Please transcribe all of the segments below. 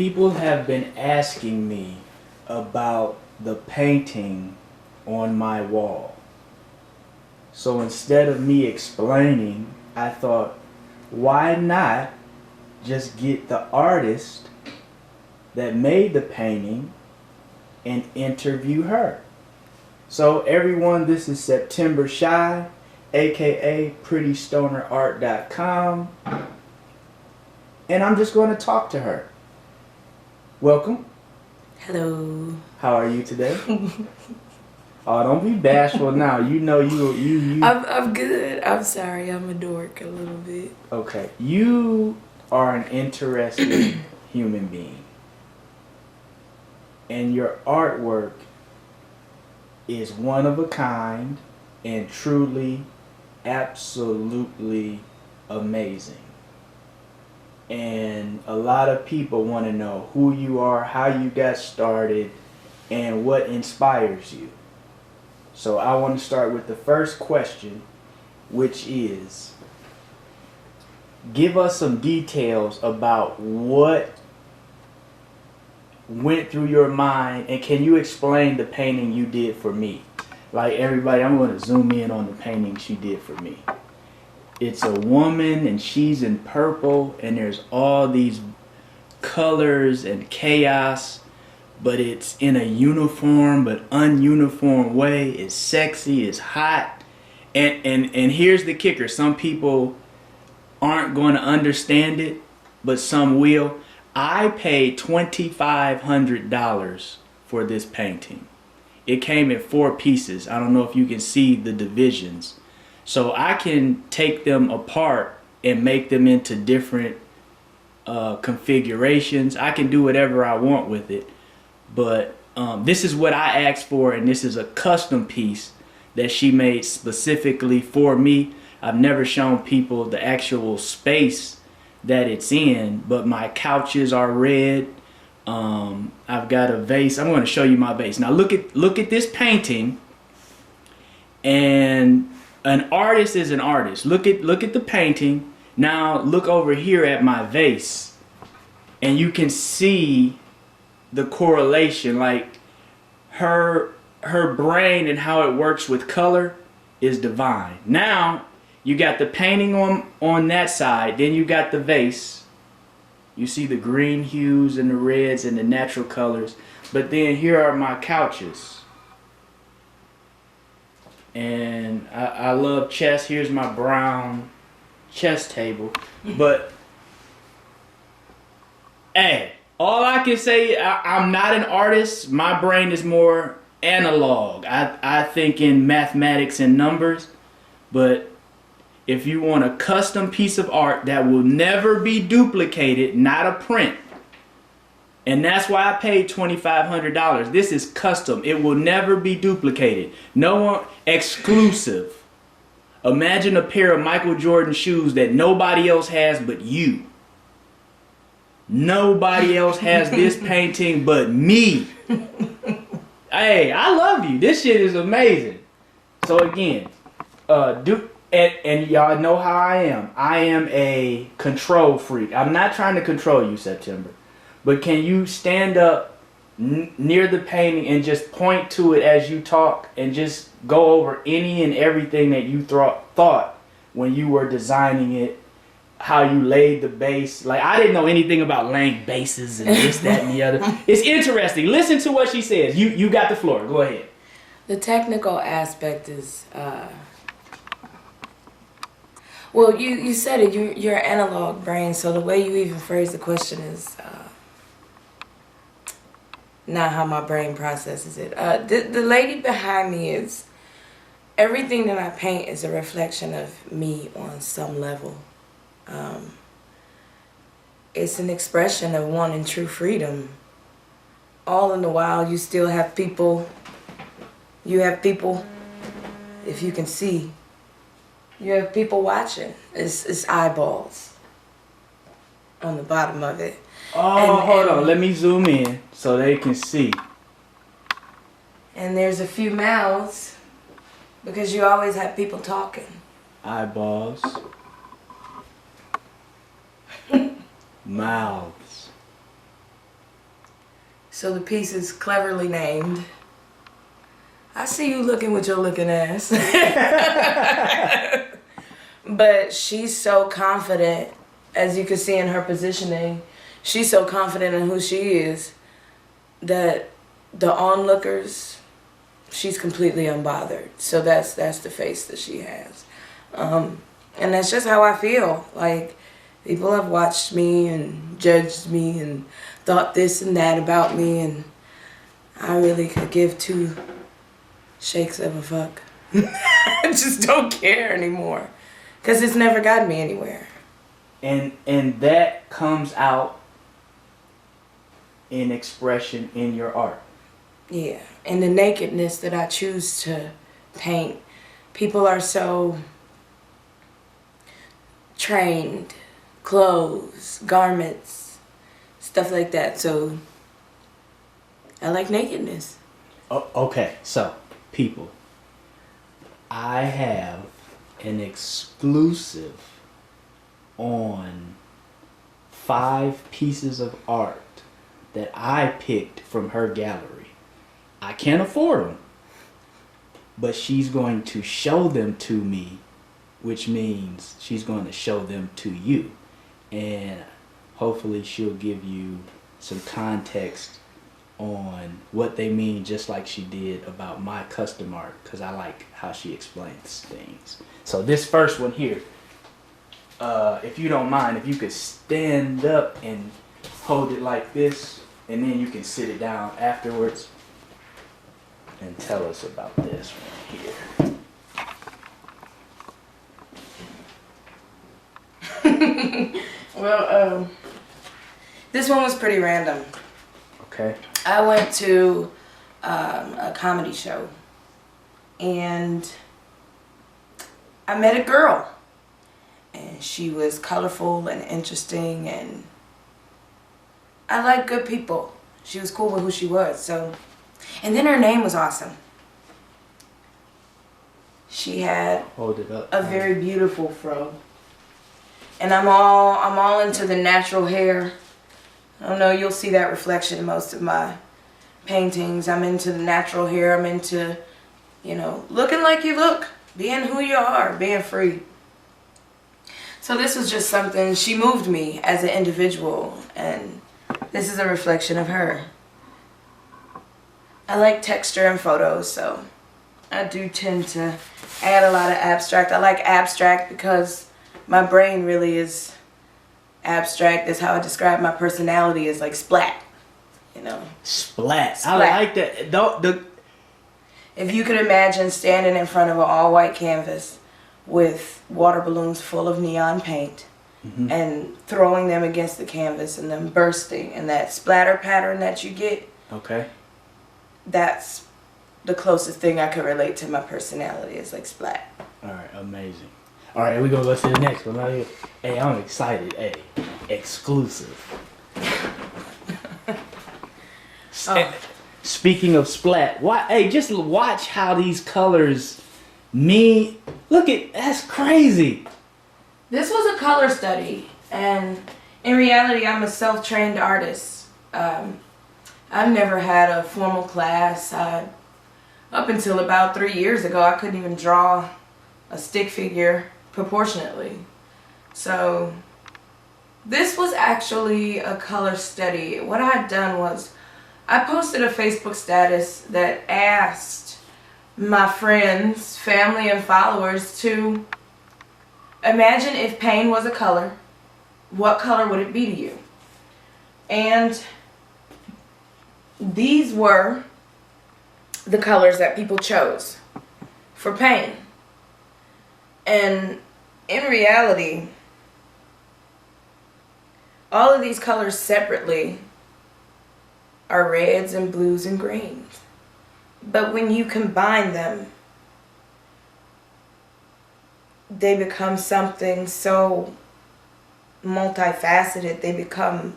People have been asking me about the painting on my wall. So instead of me explaining, I thought, why not just get the artist that made the painting and interview her? So everyone, this is September Shy, aka PrettyStonerArt.com, and I'm just going to talk to her. Welcome. Hello. How are you today? Oh, don't be bashful now. You know you. I'm good. I'm sorry. I'm a dork a little bit. Okay. You are an interesting human being. And your artwork is one of a kind and truly, absolutely amazing. And a lot of people want to know who you are, how you got started, and what inspires you. So I want to start with the first question, which is, give us some details about what went through your mind, and can you explain the painting you did for me? Like everybody, I'm going to zoom in on the painting she did for me. It's a woman and she's in purple and there's all these colors and chaos, but it's in a uniform but ununiform way. It's sexy, it's hot. And here's the kicker. Some people aren't going to understand it, but some will. I paid $2,500 for this painting. It came in 4 pieces. I don't know if you can see the divisions. So I can take them apart and make them into different configurations. I can do whatever I want with it. But this is what I asked for, and this is a custom piece that she made specifically for me. I've never shown people the actual space that it's in, but my couches are red. I've got a vase. I'm going to show you my vase. Now look at this painting. And an artist is an artist. Look at the painting. Now look over here at my vase, and you can see the correlation. Like her brain and how it works with color is divine. Now you got the painting on that side, then you got the vase. You see the green hues and the reds and the natural colors. But then here are my couches. And I love chess. Here's my brown chess table. But hey, all I can say, I'm not an artist. My brain is more analog. I think in mathematics and numbers. But if you want a custom piece of art that will never be duplicated, not a print, and that's why I paid $2,500. This is custom. It will never be duplicated. No one, exclusive. Imagine a pair of Michael Jordan shoes that nobody else has but you. Nobody else has this painting but me. Hey, I love you. This shit is amazing. So again, and y'all know how I am. I am a control freak. I'm not trying to control you, September. But can you stand up near the painting and just point to it as you talk and just go over any and everything that you thought when you were designing it, how you laid the base? Like, I didn't know anything about laying bases and this, that, and the other. It's interesting. Listen to what she says. You got the floor. Go ahead. The technical aspect is, well, you said it. You're an analog brain, so the way you even phrase the question is not how my brain processes it. The lady behind me is, everything that I paint is a reflection of me on some level. It's an expression of wanting true freedom. All in the while, you still have people. You have people, if you can see, you have people watching. It's eyeballs on the bottom of it. Oh, hold on. Let me zoom in so they can see. And there's a few mouths because you always have people talking. Eyeballs. Mouths. So the piece is cleverly named. I see you looking with your looking ass. But she's so confident, as you can see in her positioning. She's so confident in who she is that the onlookers, she's completely unbothered. So that's the face that she has. And that's just how I feel. Like, people have watched me and judged me and thought this and that about me, and I really could give two shakes of a fuck. I just don't care anymore. Because it's never gotten me anywhere. And that comes out in expression in your art. Yeah. And the nakedness that I choose to paint. People are so trained. Clothes, garments, stuff like that. So I like nakedness. Oh, okay, so people, I have an exclusive on 5 pieces of art that I picked from her gallery. I can't afford them, but she's going to show them to me, which means she's going to show them to you. And hopefully she'll give you some context on what they mean, just like she did about my custom art, because I like how she explains things. So this first one here, if you don't mind, if you could stand up and hold it like this, and then you can sit it down afterwards and tell us about this one here. Well, this one was pretty random. Okay. I went to a comedy show, and I met a girl, and she was colorful and interesting, and I like good people. She was cool with who she was, so, and then her name was awesome. She had Hold it up. a very beautiful fro. And I'm all into the natural hair. I don't know, you'll see that reflection in most of my paintings. I'm into the natural hair. I'm into, you know, looking like you look, being who you are, being free. So this was just something, she moved me as an individual, and this is a reflection of her. I like texture in photos, so I do tend to add a lot of abstract. I like abstract because my brain really is abstract. That's how I describe my personality, is like splat, you know. Splat. Splat. I like that. If you could imagine standing in front of an all-white canvas with water balloons full of neon paint, and throwing them against the canvas and them bursting, and that splatter pattern that you get, Okay. that's the closest thing I could relate to my personality, is like splat. All right. Amazing. All right, we're going to go to the next one right here. Hey, I'm excited. Hey, exclusive. Oh. Speaking of splat, hey, just watch how these colors mean. Look at, that's crazy. This was a color study, and in reality, I'm a self-trained artist. I've never had a formal class. Up until about 3 years ago, I couldn't even draw a stick figure proportionately. So this was actually a color study. What I had done was I posted a Facebook status that asked my friends, family, and followers to imagine if pain was a color, what color would it be to you? And these were the colors that people chose for pain. And in reality, all of these colors separately are reds and blues and greens. But when you combine them, they become something so multifaceted. They become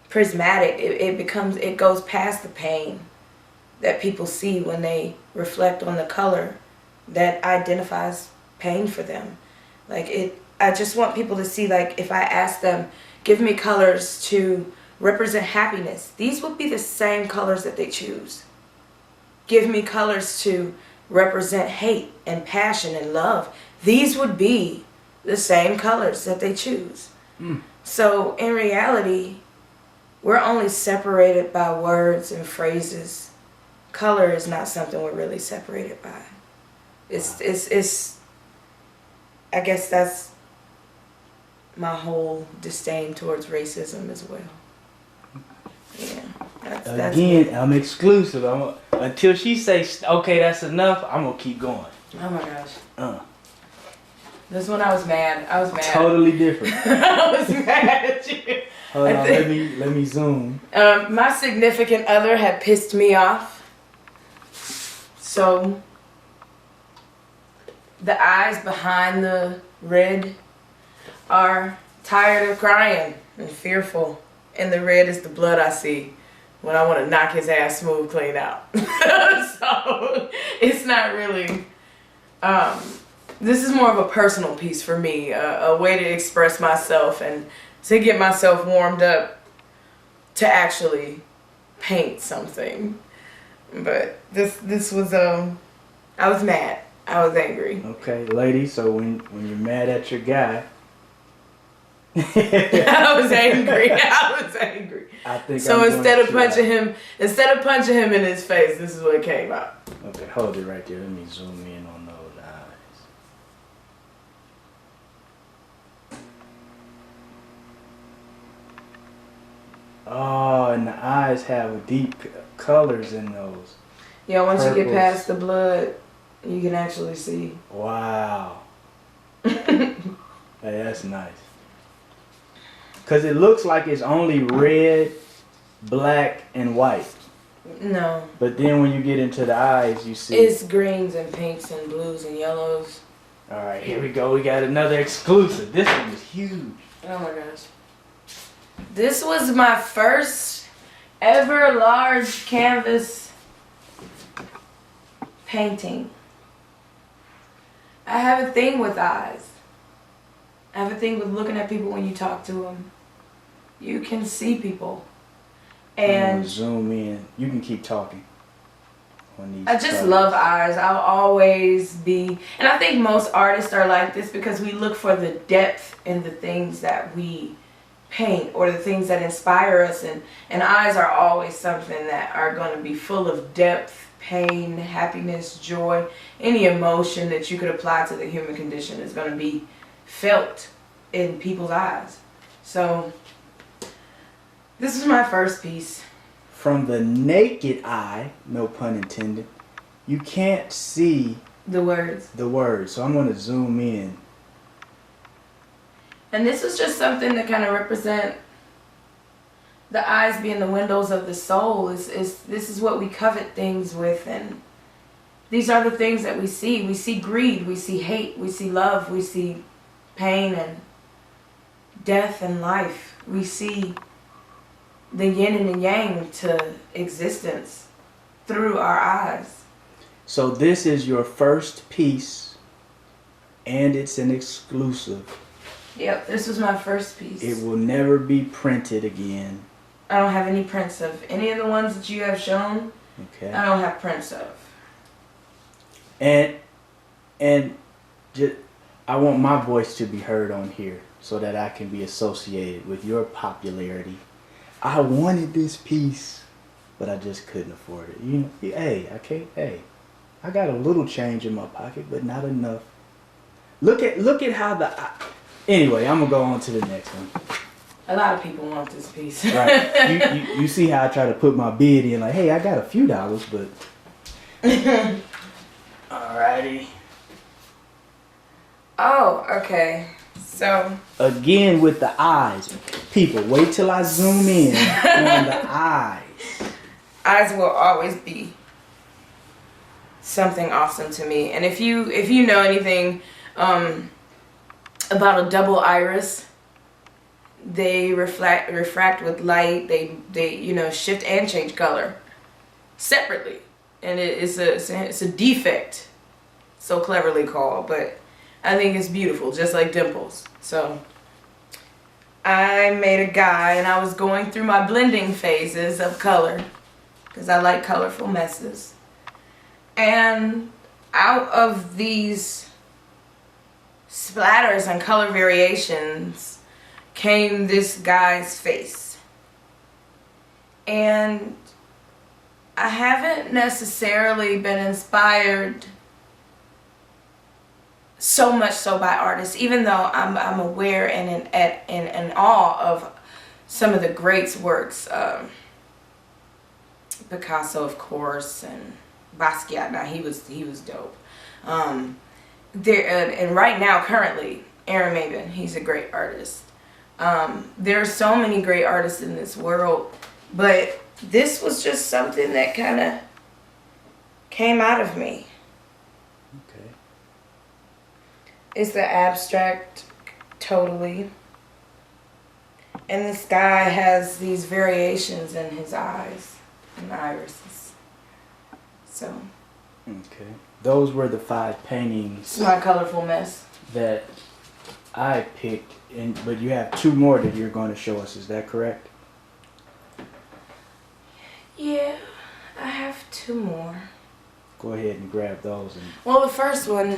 prismatic. It goes past the pain that people see when they reflect on the color that identifies pain for them. Like, I just want people to see, like, if I ask them, give me colors to represent happiness. These would be the same colors that they choose. Give me colors to represent hate and passion and love. These would be the same colors that they choose. So in reality, we're only separated by words and phrases. Color is not something we're really separated by. It's I guess that's my whole disdain towards racism as well. Yeah. That's Again, I'm exclusive. Until she says, okay, that's enough, I'm going to keep going. Oh my gosh. This one I was mad. Totally different. I was mad at you. Hold on, let me zoom. My significant other had pissed me off. So the eyes behind the red are tired of crying and fearful. And the red is the blood I see when I want to knock his ass smooth clean out. So it's not really, this is more of a personal piece for me, a way to express myself and to get myself warmed up to actually paint something. But this was, I was mad. I was angry. Okay, lady, so when you're mad at your guy. I was angry. I think so instead of punching him in his face, this is what came out. Okay, hold it right there. Let me zoom in on those eyes. Oh, and the eyes have deep colors in those. Yeah, once you get Purples. past the blood, you can actually see. Wow. Hey, that's nice. Because it looks like it's only red, black, and white. No. But then when you get into the eyes, you see. It's greens and pinks and blues and yellows. All right, here we go. We got another exclusive. This one is huge. Oh my gosh. This was my first ever large canvas painting. I have a thing with eyes. I have a thing with looking at people when you talk to them. You can see people. I'm And gonna zoom in. You can keep talking. On these I just colors. love eyes. I'll always be, and I think most artists are like this because we look for the depth in the things that we paint or the things that inspire us, and eyes are always something that are going to be full of depth, pain, happiness, joy. Any emotion that you could apply to the human condition is going to be felt in people's eyes. So this is my first piece. From the naked eye, no pun intended, you can't see The words. the words. So I'm gonna zoom in. And this is just something to kind of represent the eyes being the windows of the soul. This is what we covet things with, and these are the things that we see. We see greed, we see hate, we see love, we see pain and death and life. We see the yin and the yang to existence through our eyes. So this is your first piece, and it's an exclusive. Yep, this was my first piece. It will never be printed again. I don't have any prints of any of the ones that you have shown. Okay. I don't have prints of. And just, I want my voice to be heard on here so that I can be associated with your popularity. I wanted this piece, but I just couldn't afford it. You know, hey, I got a little change in my pocket, but not enough. Look at how anyway, I'm gonna go on to the next one. A lot of people want this piece. Right. You see how I try to put my bid in, like, hey, I got a few dollars, but. Alrighty. Oh, okay. So. Again with the eyes. People, wait till I zoom in on the eyes. Eyes will always be something awesome to me. And if you know anything about a double iris, they refract with light. They shift and change color separately, and it's a defect, so cleverly called. But I think it's beautiful, just like dimples. So I made a guy, and I was going through my blending phases of color because I like colorful messes. And out of these splatters and color variations came this guy's face. And I haven't necessarily been inspired so much so by artists, even though I'm aware and in awe of some of the greats' works. Picasso, of course, and Basquiat. Now he was dope. And right now, currently, Aaron Maben, he's a great artist. There are so many great artists in this world, but this was just something that kind of came out of me. Okay. It's the abstract, totally. And this guy has these variations in his eyes and irises. So. Okay. Those were the 5 paintings. It's my colorful mess. That I picked, but you have 2 more that you're going to show us. Is that correct? Yeah, I have 2 more. Go ahead and grab those. Well, the first one,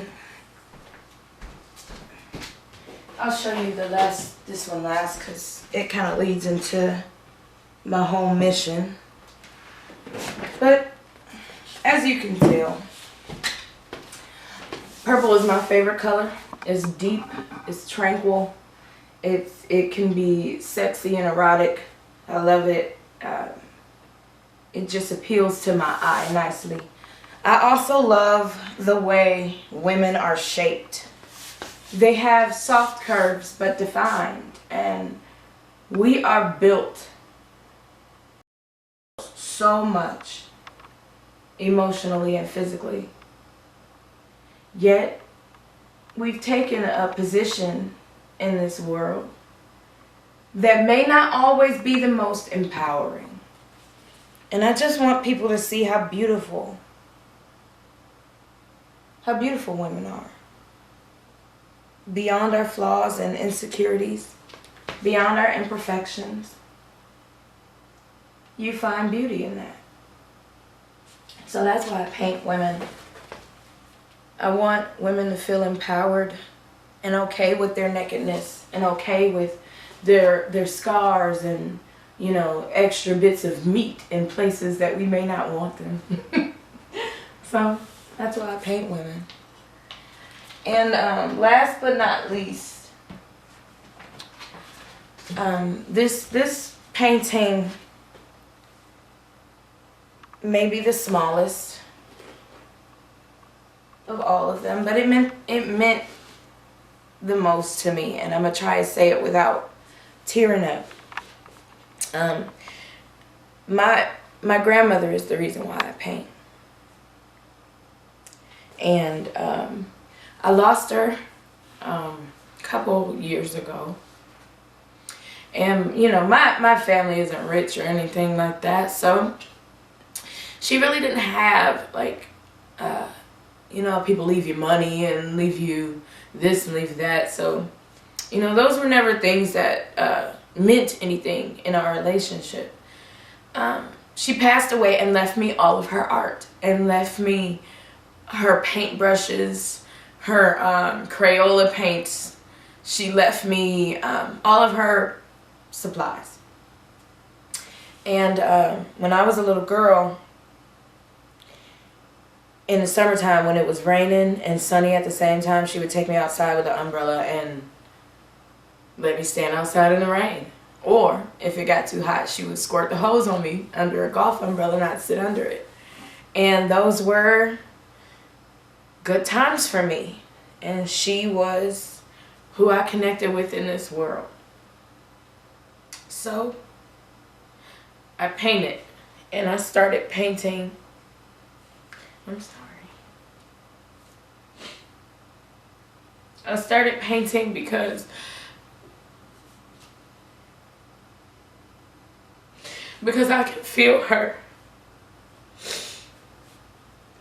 I'll show you this one last, because it kind of leads into my whole mission. But as you can tell, purple is my favorite color. It's deep, it's tranquil, it can be sexy and erotic. I love it. It just appeals to my eye nicely. I also love the way women are shaped. They have soft curves but defined, and we are built so much emotionally and physically. Yet we've taken a position in this world that may not always be the most empowering. And I just want people to see how beautiful women are. Beyond our flaws and insecurities, beyond our imperfections, you find beauty in that. So that's why I paint women. I want women to feel empowered and okay with their nakedness and okay with their scars and, you know, extra bits of meat in places that we may not want them. So that's why I paint women. And last but not least, this painting may be the smallest of all of them, but it meant the most to me, and I'm gonna try to say it without tearing up. My grandmother is the reason why I paint, and I lost her a couple years ago, and you know my family isn't rich or anything like that, so she really didn't have like you know, people leave you money and leave you this and leave you that. So, you know, those were never things that meant anything in our relationship. She passed away and left me all of her art and left me her paintbrushes, her Crayola paints. She left me all of her supplies. And when I was a little girl, in the summertime when it was raining and sunny at the same time, she would take me outside with an umbrella and let me stand outside in the rain. Or if it got too hot, she would squirt the hose on me under a golf umbrella and I'd sit under it. And those were good times for me. And she was who I connected with in this world. So I painted, and I started painting. I'm sorry. I started painting because I can feel her.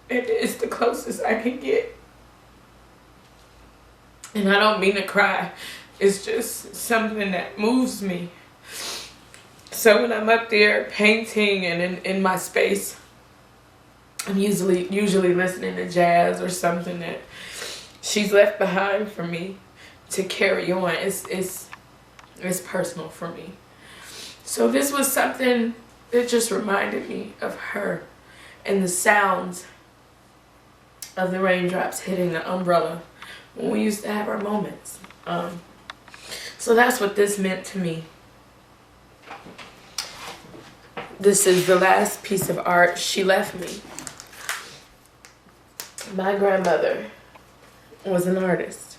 And it's the closest I can get. And I don't mean to cry, is just something that moves me. So when I'm up there painting and in my space, I'm usually listening to jazz or something that she's left behind for me to carry on. It's personal for me. So this was something that just reminded me of her and the sounds of the raindrops hitting the umbrella when we used to have our moments. So that's what this meant to me. This is the last piece of art she left me. My grandmother was an artist,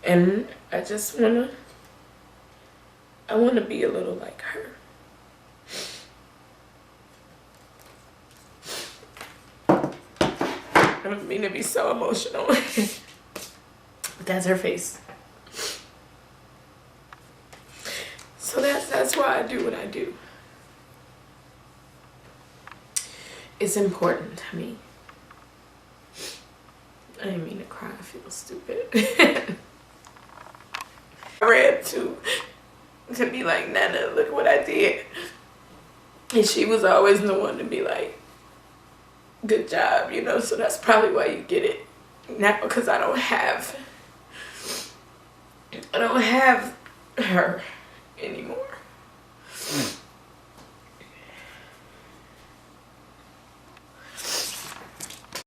and I wanna be a little like her. I don't mean to be so emotional, but that's her face. So that's why I do what I do. It's important to me. I didn't mean to cry, I feel stupid. I ran to be like, Nana, look what I did. And she was always the one to be like, good job, you know, so that's probably why you get it now, because I don't have her anymore.